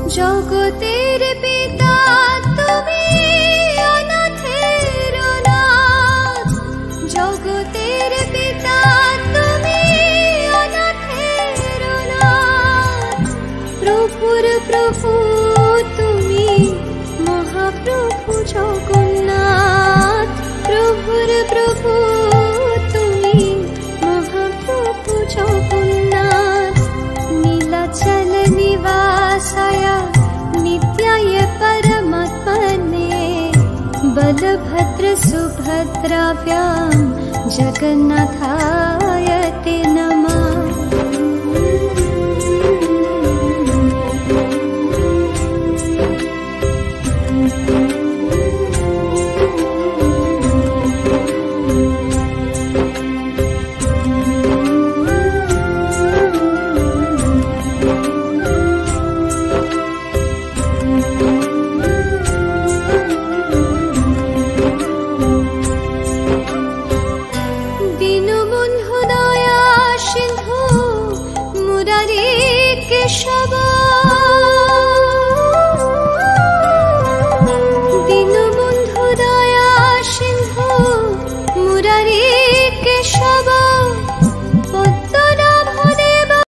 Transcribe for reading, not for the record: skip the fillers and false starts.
জগতের পিতা তুমি, অনাথের অনাথ। জগতের পিতা তুমি, অনাথের অনাথ। প্রভুর প্রভু তুমি, মহাপ্রভু জগন্নাথ। প্রভুর প্রভু তুমি, মহাপ্রভু জগন্নাথ। নীলাচল নিবাসায় नित्याय परमात्मने, बलभद्र सुभद्राभ्यां जगन्नाथाय ते नमः। দীনবন্ধু দয়া সিন্ধু মুরারি কেশব